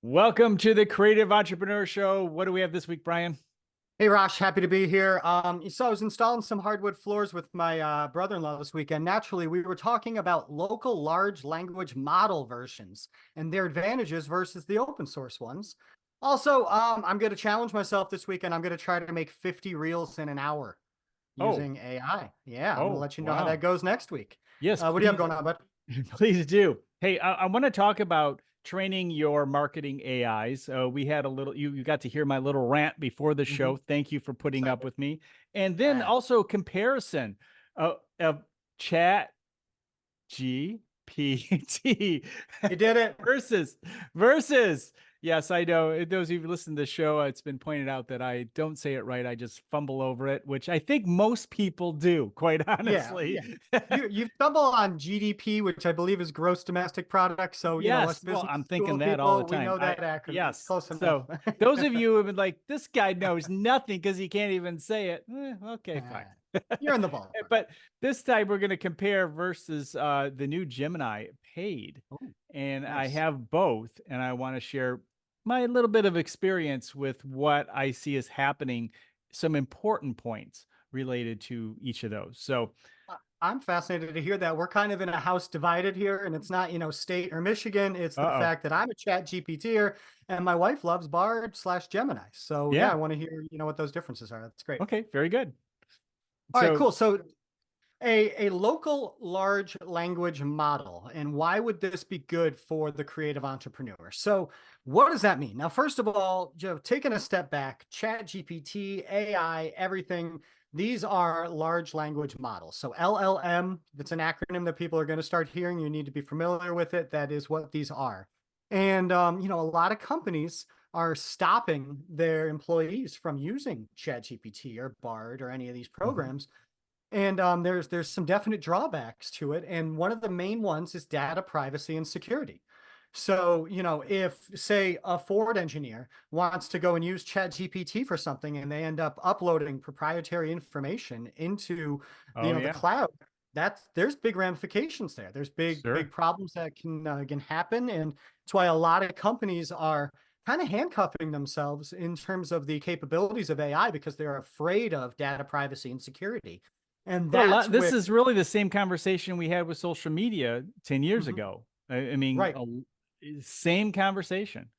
Welcome to the Creative Entrepreneur Show. What do we have this week, Bryon? Hey Rosh, happy to be here. So I was installing some hardwood floors with my brother-in-law this weekend. Naturally, we were talking about local large language model versions and their advantages versus the open source ones. Also, I'm going to challenge myself this weekend. I'm going to try to make 50 reels in an hour Oh, using AI. Yeah, I'm going to oh, let you know how that wow. goes next week. Yes, What do you have please, going on, bud? please do. Hey, I want to talk about training your marketing AIs. We had a little, you got to hear my little rant before the Hmm. show. Thank you for putting up Excited. with me. And then Ah, also comparison of chat GPT you did it. versus versus. Yes, I know. Those of you who listen to the show, it's been pointed out that I don't say it right. I just fumble over it, which I think most people do, quite Yeah, honestly. yeah. You stumble on GDP, which I believe is gross domestic product. So, us Yes, well, business I'm thinking school that all the people, we time. know that acronym. Yes. Close enough. So those of you who have been like, this guy knows nothing because he can't even say it. Okay, fine. Ah, you're in the ballpark. But this time we're going to compare versus the new Gemini paid. Oh, And I nice. have both, and I want to share my little bit of experience with what I see as happening, some important points related to each of those. So, I'm fascinated to hear that. We're kind of in a house divided here, and it's not, state or Michigan. It's the uh-oh. fact that I'm a chat GPTer and my wife loves Bard slash Gemini. So yeah, I Yeah. want to hear, what those differences are. That's great. Okay, very good. All right, So, cool. So a local large language model, and why would this be good for the creative entrepreneur? So what does that mean? Now, first of all, Joe, taking a step back, chat GPT, AI, everything, these are large language models. So LLM, that's an acronym that people are going to start hearing. You need to be familiar with it. That is what these are. And a lot of companies are stopping their employees from using ChatGPT or Bard or any of these mhm. programs, and there's some definite drawbacks to it, and one of the main ones is data privacy and security. So, if say a Ford engineer wants to go and use ChatGPT for something, and they end up uploading proprietary information into, Oh the yeah, cloud, there's big ramifications there. There's big sure. problems that can happen, and it's why a lot of companies are kind of handcuffing themselves in terms of the capabilities of AI because they're afraid of data privacy and security. And But a that's lot, this where, is really the same conversation we had with social media 10 years mhm, ago. I mean, right. same conversation.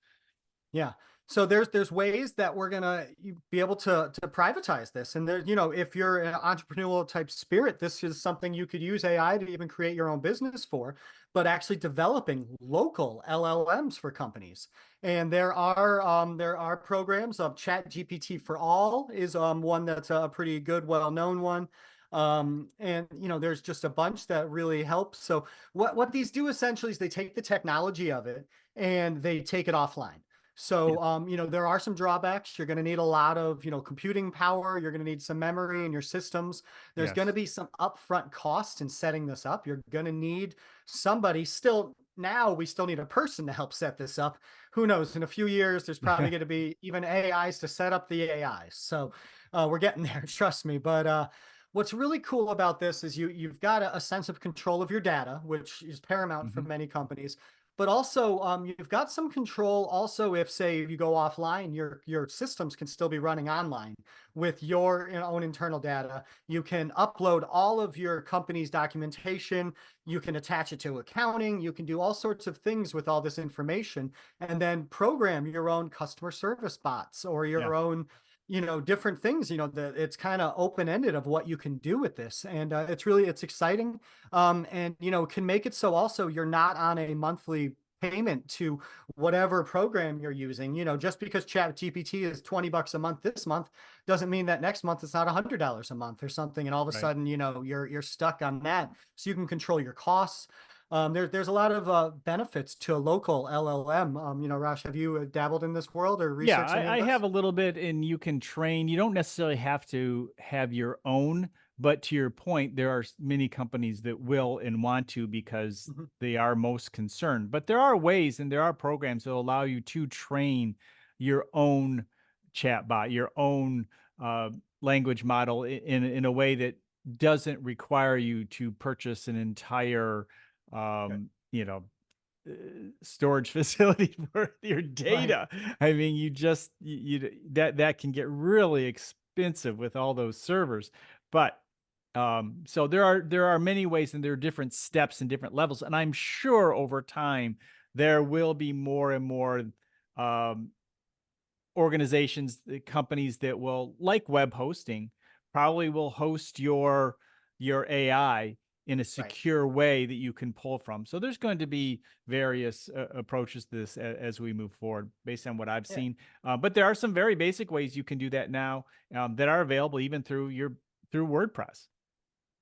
Yeah. So there's ways that we're gonna be able to privatize this. And there, if you're an entrepreneurial type spirit, this is something you could use AI to even create your own business for, but actually developing local LLMs for companies. And there are programs of Chat GPT for All is one that's a pretty good, well-known one. And there's just a bunch that really help. So what these do essentially is they take the technology of it and they take it offline. Yeah. So, there are some drawbacks. You're going to need a lot of, computing power. You're going to need some memory in your systems. There's going to Yes. be some upfront cost in setting this up. You're going to need somebody still. Now we still need a person to help set this up. Who knows? In a few years, there's probably going to be even AIs to set up the AIs. So we're getting there, trust me. But what's really cool about this is you've got a sense of control of your data, which is paramount for Hmm. many companies, but also you've got some control also if say you go offline, your systems can still be running online with your own internal data. You can upload all of your company's documentation, you can attach it to accounting, you can do all sorts of things with all this information, and then program your own customer service bots or Yeah. your own different things. That it's kind of open-ended of what you can do with this, and it's exciting, and can make it so also you're not on a monthly payment to whatever program you're using. Just because Chat GPT is 20 bucks a month this month doesn't mean that next month it's not $100 a month or something, and all of a Right. sudden you're stuck on that. So you can control your costs. There's a lot of benefits to a local LLM. Rosh, have you dabbled in this world or Yeah, researched any of I have this? a little bit, and you can train. You don't necessarily have to have your own, but to your point, there are many companies that will and want to because Mhm. they are most concerned. But there are ways and there are programs that allow you to train your own chatbot, your own uh, language model in a way that doesn't require you to purchase an entire, Good. you know, storage facility for your Right. data. I mean, that can get really expensive with all those servers. But so there are many ways, and there are different steps and different levels. And I'm sure over time there will be more and more um, organizations, companies that will, like web hosting, probably will host your AI in a Right. secure way that you can pull from. So there's going to be various approaches to this as we move forward, based on what I've Yeah. seen. But there are some very basic ways you can do that now, that are available even through WordPress.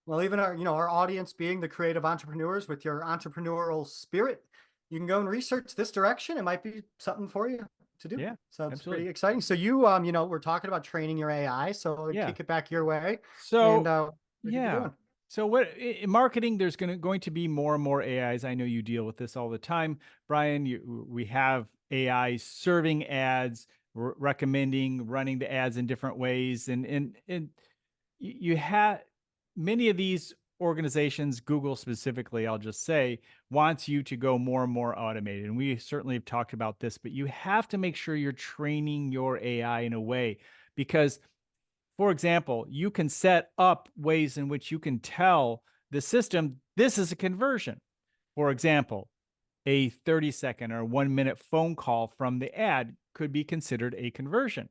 Well, even our, our audience being the creative entrepreneurs with your entrepreneurial spirit, you can go and research this direction. It might be something for you to do. Yeah, So it's absolutely. pretty exciting. So we're talking about training your AI. So I'll Yeah. kick it back your way. And So what have you been yeah. doing? So what in marketing, there's going to be more and more AIs. I know you deal with this all the time, Bryon. We have AI serving ads, recommending, running the ads in different ways, and you have many of these organizations, Google specifically, I'll just say, wants you to go more and more automated. And we certainly have talked about this, but you have to make sure you're training your AI in a way, because for example, you can set up ways in which you can tell the system this is a conversion. For example, a 30-second or 1-minute phone call from the ad could be considered a conversion.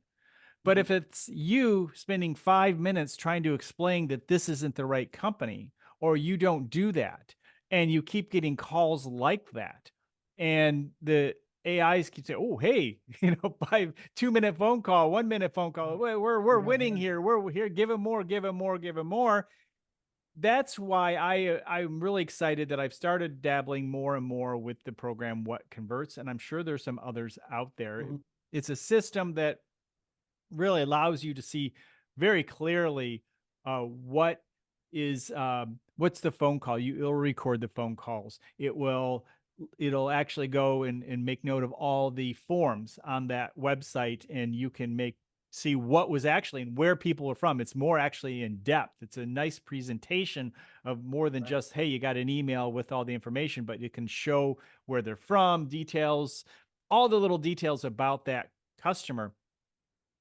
But Mhm. if it's you spending 5 minutes trying to explain that this isn't the right company, or you don't do that, and you keep getting calls like that, and the AIs keep saying, "Oh, hey, 5 2-minute phone call, 1-minute phone call. We're Yeah, winning yeah. here. We're here. Give him more. Give him more. Give him more." That's why I'm really excited that I've started dabbling more and more with the program What Converts, and I'm sure there's some others out there. Mhm. It's a system that really allows you to see very clearly what's the phone call. It'll record the phone calls. It'll actually go and make note of all the forms on that website, and you can see what was actually and where people are from. It's more actually in depth. It's a nice presentation of more than Right. just, hey, you got an email with all the information, but it can show where they're from, details, all the little details about that customer.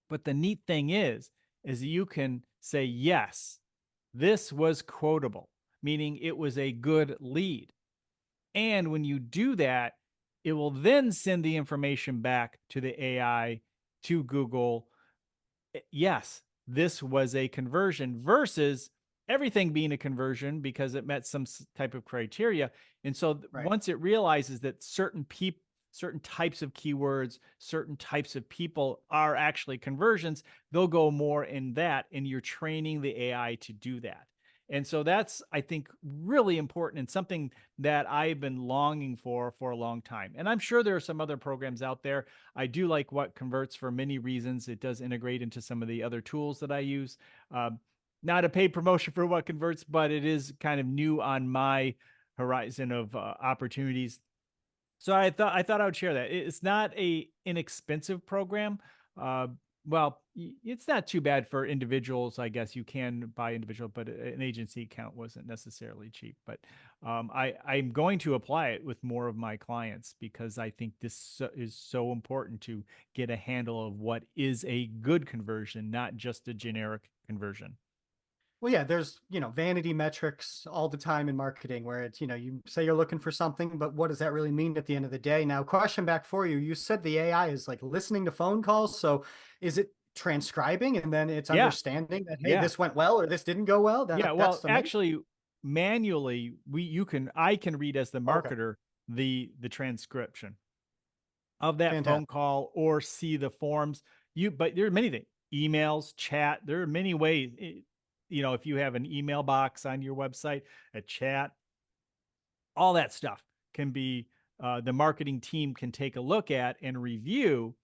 But the neat thing is you can say, yes, this was quotable, meaning it was a good lead. And when you do that, it will then send the information back to the AI, to Google. Yes, this was a conversion versus everything being a conversion because it met some type of criteria. And so Right. once it realizes that certain types of keywords, certain types of people are actually conversions, they'll go more in that, and you're training the AI to do that. And so that's, I think, really important and something that I've been longing for a long time. And I'm sure there are some other programs out there. I do like What Converts for many reasons. It does integrate into some of the other tools that I use. Um, Not a paid promotion for What Converts, but it is kind of new on my horizon of opportunities. So I thought I would share that. It's not a inexpensive program. Uh, well, it's not too bad for individuals. I guess you can buy individual, but an agency account wasn't necessarily cheap. But I'm going to apply it with more of my clients because I think is so important to get a handle of what is a good conversion, not just a generic conversion. Well, yeah, there's, vanity metrics all the time in marketing where it's, you say you're looking for something, but what does that really mean at the end of the day? Now, question back for you. You said the AI is like listening to phone calls. So is it transcribing and then it's Yeah, understanding that, hey, yeah. this went well or this didn't go well? Yeah, That's well, amazing. actually, manually, I can read as the Okay. marketer the transcription of that phone Fantastic. call or see the forms. But there are many things, emails, chat. There are many ways. If you have an email box on your website, a chat, all that stuff can be the marketing team can take a look at and review,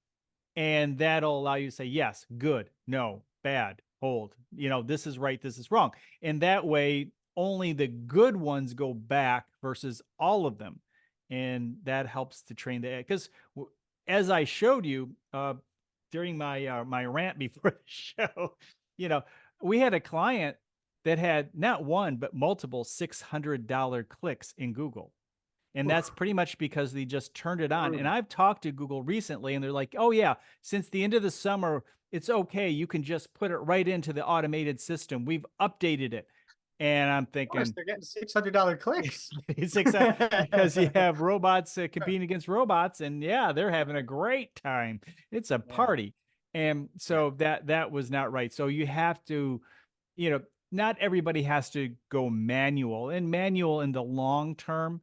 and that'll allow you to say yes, good, no, bad, hold, this is right, this is wrong. And that way only the good ones go back versus all of them, and that helps to train the because as I showed you during my rant before the show, you know we had a client that had not one but multiple $600 clicks in Google, And that's pretty much because they just turned it on. And Brutal. I've talked to Google recently and they're like, oh, yeah, since the end of the summer, it's okay. You can just put it right into the automated system. We've updated it. And I'm Of course, thinking, they're getting $600 clicks. it's exciting because you have robots competing against robots, and yeah, they're having a great time. It's a Yeah, party. And yeah. so that was not right. So you have to, you know, not everybody has to go manual, and manual in the long term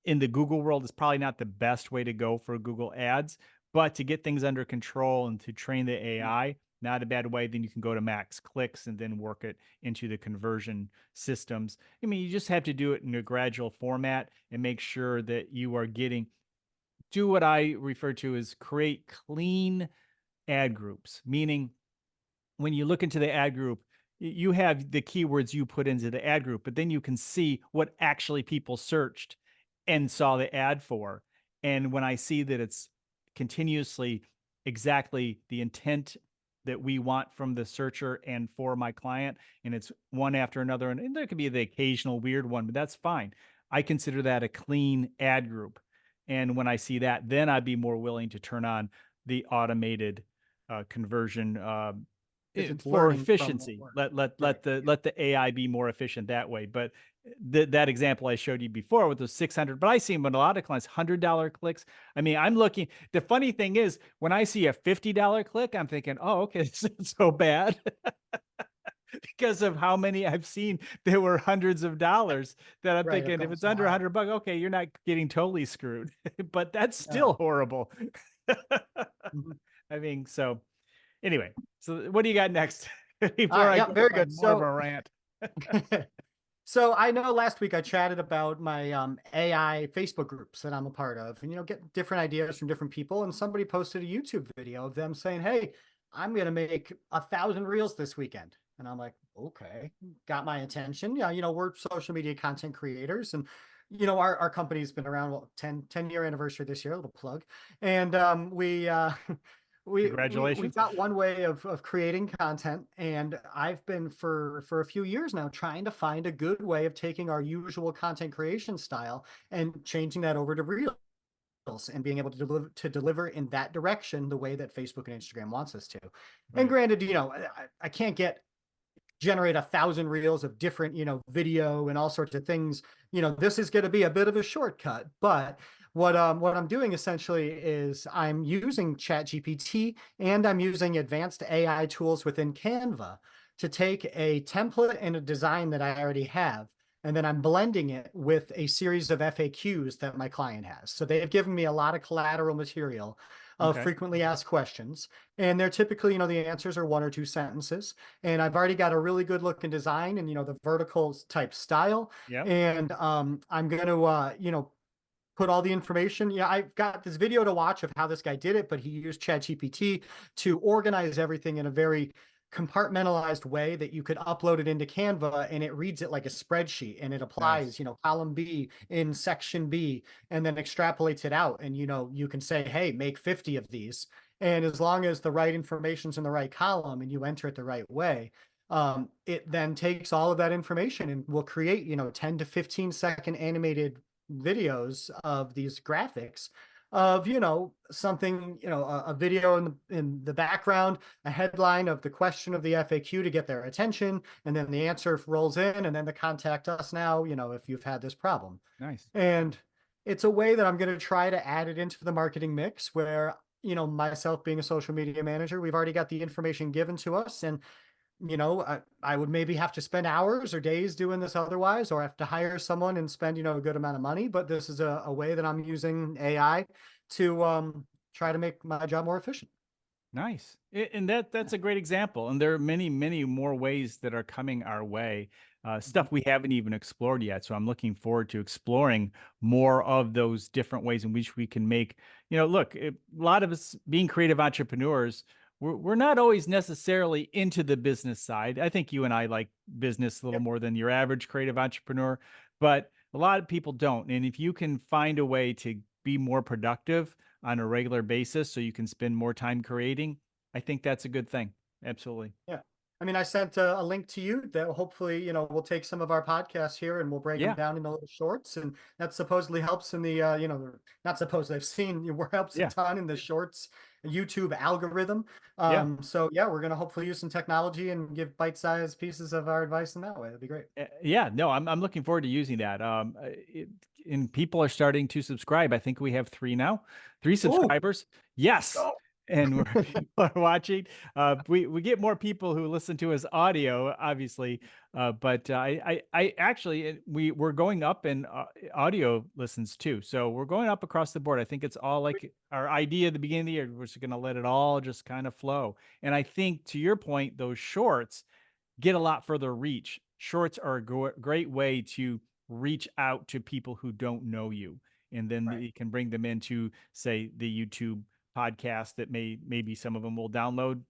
in the Google world is probably not the best way to go for Google Ads, but to get things under control and to train the Mm. AI, not a bad way. Then you can go to max clicks and then work it into the conversion systems. I mean, you just have to do it in a gradual format and make sure that you are do what I refer to as create clean ad groups, meaning when you look into the ad group, you have the keywords you put into the ad group, but then you can see what actually people searched and saw the ad for. And when I see that it's continuously exactly the intent that we want from the searcher and for my client, and it's one after another, and there could be the occasional weird one, but that's fine. I consider that a clean ad group. And when I see that, then I'd be more willing to turn on the automated conversion Because it's for learning from what efficiency. worked. Right. Let the AI be more efficient that way. But that example I showed you before with those 600, but I see them with a lot of clients, $100 clicks. I mean, I'm looking. The funny thing is, when I see a $50 click, I'm thinking, oh, okay, this isn't so bad because of how many I've seen. There were hundreds of dollars that I'm Right. I've thinking, if gone it's so under high. $100, okay, you're not getting totally screwed. But that's still Oh. horrible. Mhm. I mean, so anyway, so what do you got next before I Yeah, go very on good. more of a rant? So I know last week I chatted about my AI Facebook groups that I'm a part of, and get different ideas from different people. And somebody posted a YouTube video of them saying, "Hey, I'm going to make 1,000 reels this weekend." And I'm like, "Okay," got my attention. Yeah, we're social media content creators, and our company's been around, well, 10-year anniversary this year, a little plug, and we we've Congratulations. got one way of creating content, and I've been for a few years now trying to find a good way of taking our usual content creation style and changing that over to reels and being able to deliver in that direction the way that Facebook and Instagram wants us to. And Right. granted, I can't generate 1,000 reels of different, video and all sorts of things. This is going to be a bit of a shortcut, but what I'm doing essentially is I'm using Chat GPT and I'm using advanced AI tools within Canva to take a template and a design that I already have. And then I'm blending it with a series of FAQs that my client has. So they've given me a lot of collateral material of Okay. frequently asked questions. And they're typically, the answers are one or two sentences, and I've already got a really good looking design and the vertical type style. Yep. And I'm going to put all the information. Yeah, I've got this video to watch of how this guy did it, but he used ChatGPT to organize everything in a very compartmentalized way that you could upload it into Canva and it reads it like a spreadsheet and it Nice. applies, column B in section B and then extrapolates it out. And, you can say, hey, make 50 of these. And as long as the right information's in the right column and you enter it the right way, it then takes all of that information and will create, 10 to 15-second animated videos of these graphics of something, a video in the background, a headline of the question of the FAQ to get their attention, and then the answer rolls in, and then the contact us now, if you've had this problem. Nice. And it's a way that I'm going to try to add it into the marketing mix where, myself being a social media manager, we've already got the information given to us, and I would maybe have to spend hours or days doing this otherwise, or have to hire someone and spend, a good amount of money. But this is a way that I'm using AI to try to make my job more efficient. Nice. And that's a great example. And there are many, many more ways that are coming our way. Mhm. Stuff we haven't even explored yet. So I'm looking forward to exploring more of those different ways in which we can make, look, a lot of us being creative entrepreneurs, we're not always necessarily into the business side. I think you and I like business a little Yep. more than your average creative entrepreneur, but a lot of people don't. And if you can find a way to be more productive on a regular basis so you can spend more time creating, I think that's a good thing. Absolutely. Yeah. I mean, I sent a link to you that hopefully, we'll take some of our podcasts here and we'll break them Yeah, down into little shorts. And that supposedly helps in the, not supposedly, I've seen where helps a yeah, ton in the shorts YouTube algorithm. yeah. So yeah, we're going to hopefully use some technology and give bite-sized pieces of our advice in that way. That'd be great. Yeah, no, I'm looking forward to using that. And people are starting to subscribe. I think we have three now, three Oh, subscribers. Yes, go. and people are watching. We get more people who listen to us audio, obviously, but I actually we're going up in audio listens too. So we're going up across the board. I think it's all like our idea at the beginning of the year. We're just going to let it all just kind of flow. And I think to your point, those shorts get a lot further reach. Shorts are a great way to reach out to people who don't know you, and then Right. you can bring them into, say, the YouTube podcast that maybe some of them will download,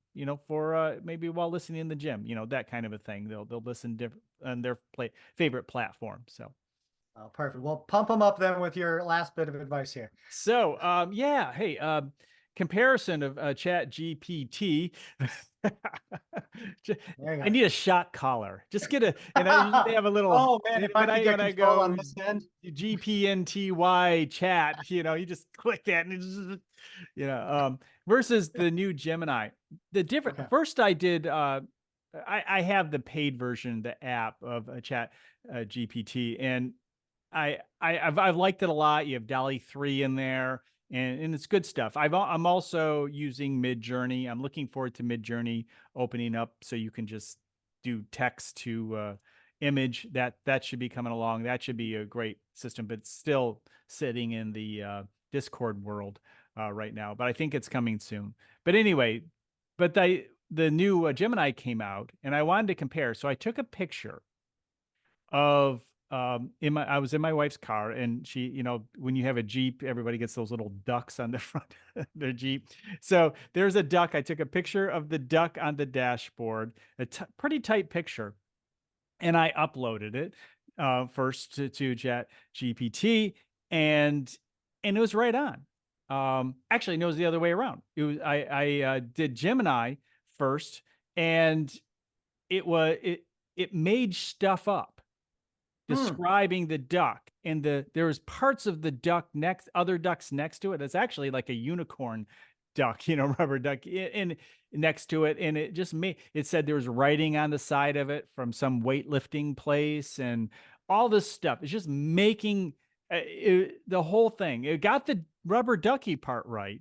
for maybe while listening in the gym, that kind of a thing. They'll listen different on their favorite platform. So. Oh, perfect. Well, pump them up then with your last bit of advice here. Yeah, hey, comparison of Chat GPT. J- There you I go. need a shot collar. Just get a, and I usually have a little, Oh man, if I could when get I control go on this end. GPNTY chat, you just click that and versus the new Gemini. The different, Okay. first I did, I have the paid version, the app of Chat GPT, and I've liked it a lot. You have Dolly 3 in there, and it's good stuff. I'm also using Midjourney. I'm looking forward to Midjourney opening up so you can just do text to image. That should be coming along. That should be a great system, but it's still sitting in the Discord world right now. But I think it's coming soon. But anyway, but the new Gemini came out, and I wanted to compare. So I took a picture of I was in my wife's car, and she, when you have a Jeep, everybody gets those little ducks on the front of their Jeep. So there's a duck. I took a picture of the duck on the dashboard, pretty tight picture, and I uploaded it first to Chat GPT, and it was right on. Actually, no, it was the other way around. It was I did Gemini first, and it made stuff up Hmm. describing the duck, and there was parts of the duck other ducks next to it. It's actually like a unicorn duck, rubber duck in next to it, and it said there was writing on the side of it from some weightlifting place and all this stuff. It's just making the whole thing. It got the rubber ducky part right.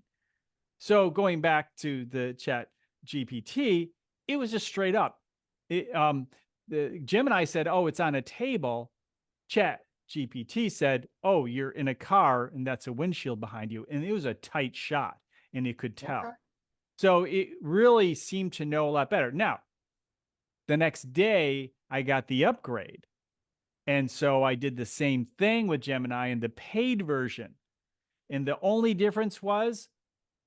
So going back to the Chat GPT, it was just straight up. The Gemini said, "Oh, it's on a table." Chat GPT said, "Oh, you're in a car and that's a windshield behind you." And it was a tight shot, and it could Okay. tell. So it really seemed to know a lot better. Now, the next day, I got the upgrade. And so I did the same thing with Gemini in the paid version. And the only difference was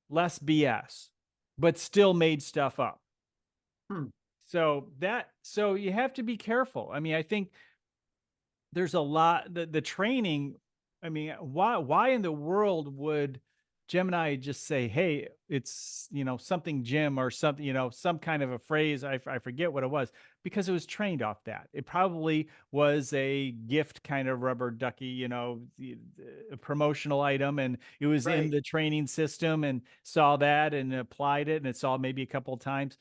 less BS, but still made stuff up. Hmm. So you have to be careful. I mean, I think there's a lot, the training. I mean, why in the world would Gemini just say, "Hey, it's, something Jim," or something, some kind of a phrase? I forget what it was, because it was trained off that. It probably was a gift kind of rubber ducky, a promotional item, and it was in Right. the training system and saw that and applied it, and it saw maybe a couple of times.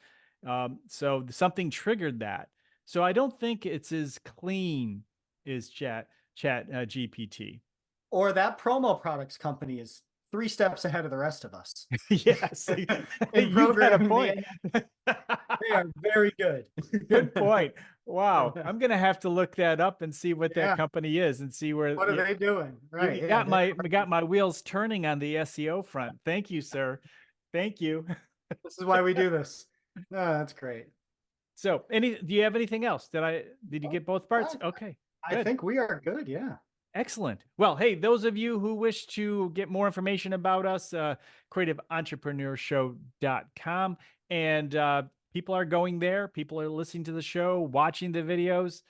So something triggered that. So I don't think it's as clean as Chat GPT. Or that promo products company is 3 steps ahead of the rest of us Yes, in you got a programming the point. AI. They are very good. Good point. Wow, I'm gonna have to look that up and see what that Yeah. company is, and see where What are they doing? Right. you Yeah. got my wheels turning on the SEO front. Thank you, sir. Thank you. This is why we do this. No, that's great. So, do you have anything else? Did you Oh, get both parts? I Okay, I good. think we are good. Yeah. Excellent. Well, hey, those of you who wish to get more information about us, creativeentrepreneurshow.com. And people are going there. People are listening to the show, watching the videos,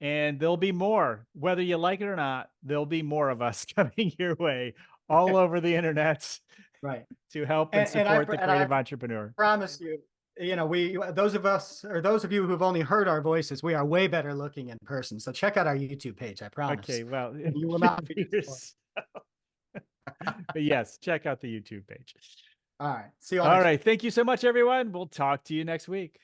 and there'll be more. Whether you like it or not, there'll be more of us coming your way all over the internet Right. to help and And I support the and I creative entrepreneur. promise you, you know, those of you who've only heard our voices, we are way better looking in person. So check out our YouTube page, I promise. Okay, well, You will not be disappointed. but yes, check out the YouTube page. All right. See you all All next right. Thank you so much, everyone. We'll talk to you next week.